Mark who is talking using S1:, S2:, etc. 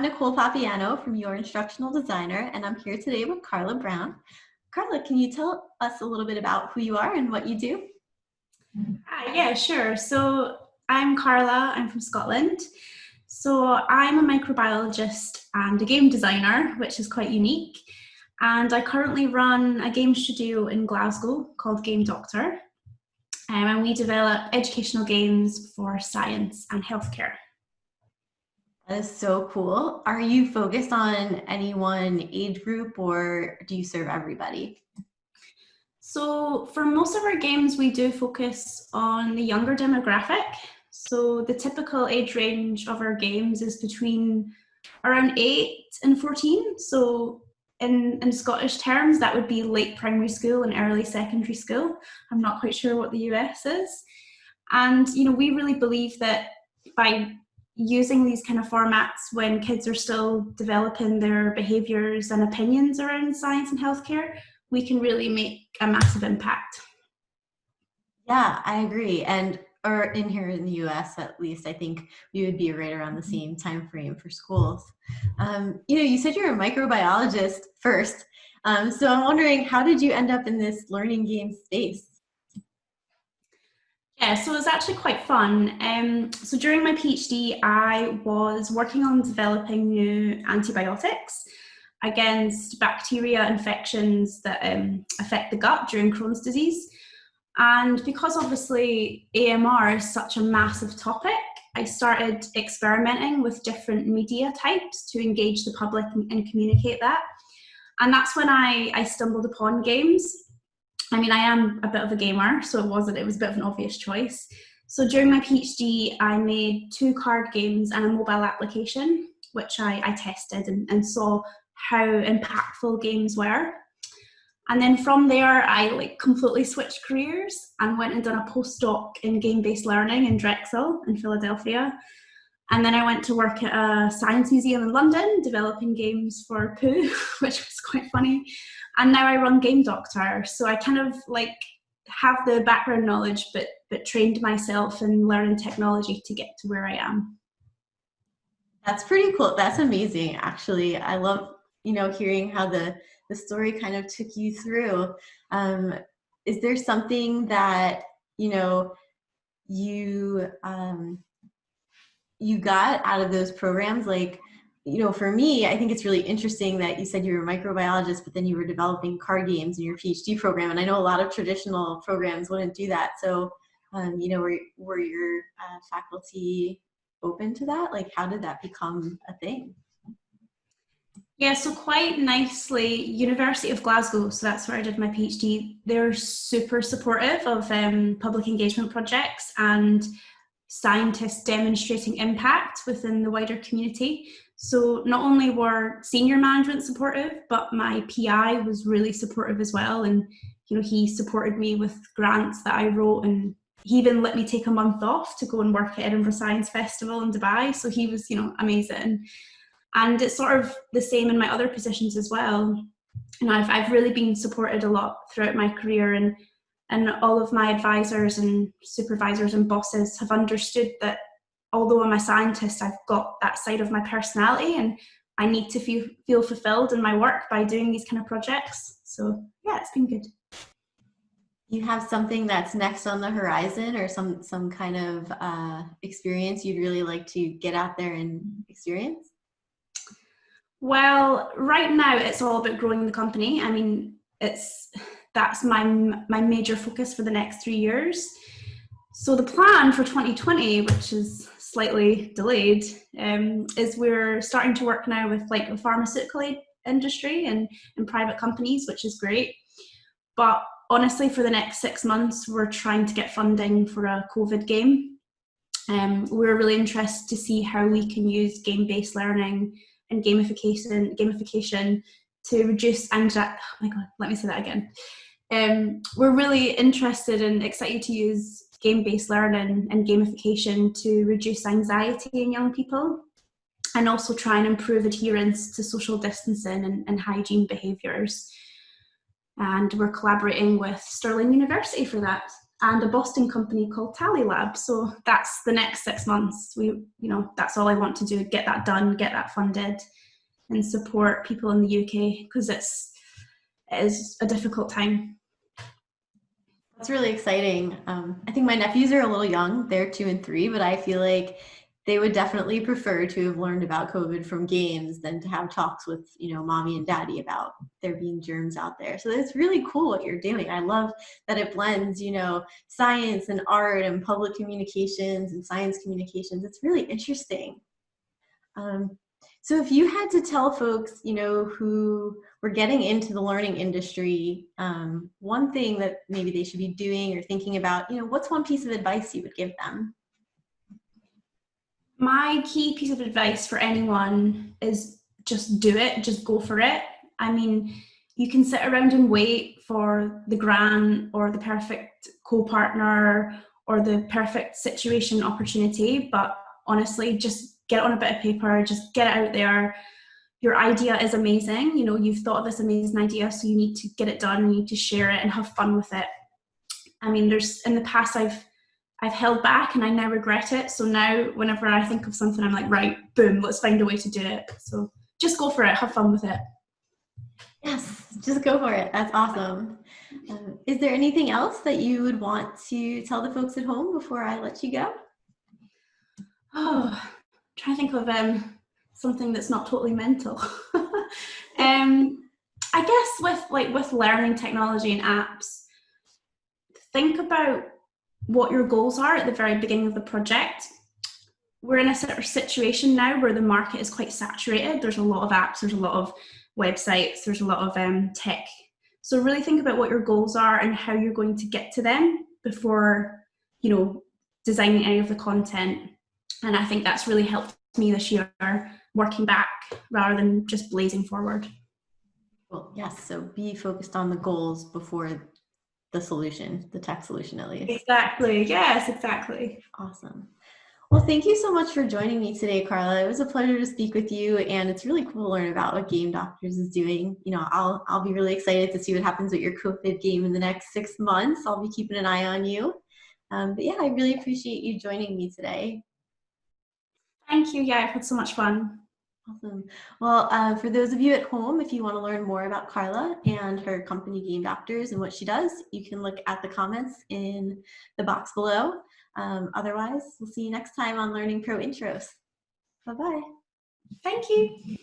S1: I'm Nicole Papiano from Your Instructional Designer, and I'm here today with Carla Brown. Carla, can you tell us a little bit about who you are and what you do?
S2: Hi, yeah, sure. So I'm Carla, I'm from Scotland. So I'm a microbiologist and a game designer, which is quite unique. And I currently run a game studio in Glasgow called Game Doctor. And we develop educational games for science and healthcare.
S1: That is so cool. Are you focused on any one age group or do you serve everybody?
S2: So for most of our games, we do focus on the younger demographic. So the typical age range of our games is between around 8 and 14. So in Scottish terms, that would be late primary school and early secondary school. I'm not quite sure what the US is. And, we really believe that by using these kind of formats when kids are still developing their behaviours and opinions around science and healthcare, we can really make a massive impact.
S1: Yeah, I agree. Or in here in the US, at least, I think we would be right around the same time frame for schools. You said you're a microbiologist first. So I'm wondering, how did you end up in this learning game space?
S2: Yeah, so it was actually quite fun. So during my PhD, I was working on developing new antibiotics against bacteria infections that affect the gut during Crohn's disease. And because obviously AMR is such a massive topic, I started experimenting with different media types to engage the public and communicate that. And that's when I stumbled upon games. I mean, I am a bit of a gamer, so it was a bit of an obvious choice. So during my PhD, I made 2 card games and a mobile application, which I tested and saw how impactful games were. And then from there, I completely switched careers and went and done a postdoc in game-based learning in Drexel in Philadelphia. And then I went to work at a science museum in London, developing games for poo, which was quite funny. And now I run Game Doctor. So I kind of have the background knowledge, but trained myself in learning technology to get to where I am.
S1: That's pretty cool. That's amazing, actually. I love, hearing how the story kind of took you through. Is there something that, you got out of those programs? For me, I think it's really interesting that you said you were a microbiologist, but then you were developing card games in your PhD program. And I know a lot of traditional programs wouldn't do that. So, were your faculty open to that? How did that become a thing?
S2: Yeah, so quite nicely, University of Glasgow, so that's where I did my PhD, they're super supportive of public engagement projects and scientists demonstrating impact within the wider community. So not only were senior management supportive, but my PI was really supportive as well. And, he supported me with grants that I wrote, and he even let me take a month off to go and work at Edinburgh Science Festival in Dubai. So he was, amazing. And it's sort of the same in my other positions as well. I've really been supported a lot throughout my career, and all of my advisors and supervisors and bosses have understood that although I'm a scientist, I've got that side of my personality and I need to feel fulfilled in my work by doing these kind of projects. So yeah, it's been good.
S1: You have something that's next on the horizon, or some kind of experience you'd really like to get out there and experience?
S2: Well, right now it's all about growing the company. I mean, that's my major focus for the next 3 years. So the plan for 2020, which is slightly delayed, is we're starting to work now with the pharmaceutical industry and private companies, which is great. But honestly, for the next 6 months, we're trying to get funding for a COVID game. We're really interested to see how we can use game-based learning and gamification to reduce anxiety. Oh my God, let me say that again. We're really interested and excited to use game-based learning and gamification to reduce anxiety in young people, and also try and improve adherence to social distancing and hygiene behaviours. And we're collaborating with Stirling University for that. and a Boston company called Tally Lab. So that's the next 6 months. That's all I want to do, get that done, get that funded, and support people in the UK, because it is a difficult time.
S1: That's really exciting. I think my nephews are a little young. They're 2 and 3, but I feel like they would definitely prefer to have learned about COVID from games than to have talks with, mommy and daddy about there being germs out there. So it's really cool what you're doing. I love that it blends, science and art and public communications and science communications. It's really interesting. So if you had to tell folks, who were getting into the learning industry, one thing that maybe they should be doing or thinking about, what's one piece of advice you would give them?
S2: My key piece of advice for anyone is just do it, just go for it. I mean, you can sit around and wait for the grant or the perfect co-partner or the perfect situation opportunity, but honestly, just get on a bit of paper, just get it out there. Your idea is amazing. You've thought of this amazing idea, so you need to get it done, you need to share it and have fun with it. I mean, in the past, I've held back and I now regret it. So now whenever I think of something, I'm like, right, boom, let's find a way to do it. So just go for it, have fun with it.
S1: Yes, just go for it. That's awesome. Is there anything else that you would want to tell the folks at home before I let you go?
S2: Oh, trying to think of something that's not totally mental. I guess with learning technology and apps, think about what your goals are at the very beginning of the project. We're in a sort of situation now where the market is quite saturated. There's a lot of apps, there's a lot of websites, there's a lot of tech. So really think about what your goals are and how you're going to get to them before, designing any of the content. And I think that's really helped me this year, working back rather than just blazing forward.
S1: Well, yes, so be focused on the goals before the solution, the tech solution at least.
S2: Exactly, yes, exactly.
S1: Awesome. Well, thank you so much for joining me today, Carla. It was a pleasure to speak with you, and it's really cool to learn about what Game Doctors is doing. I'll be really excited to see what happens with your COVID game in the next 6 months. I'll be keeping an eye on you. But yeah, I really appreciate you joining me today.
S2: Thank you. Yeah, I've had so much fun.
S1: Awesome. Well, for those of you at home, if you want to learn more about Carla and her company Game Doctors and what she does, you can look at the comments in the box below. Otherwise, we'll see you next time on Learning Pro Intros. Bye-bye.
S2: Thank you.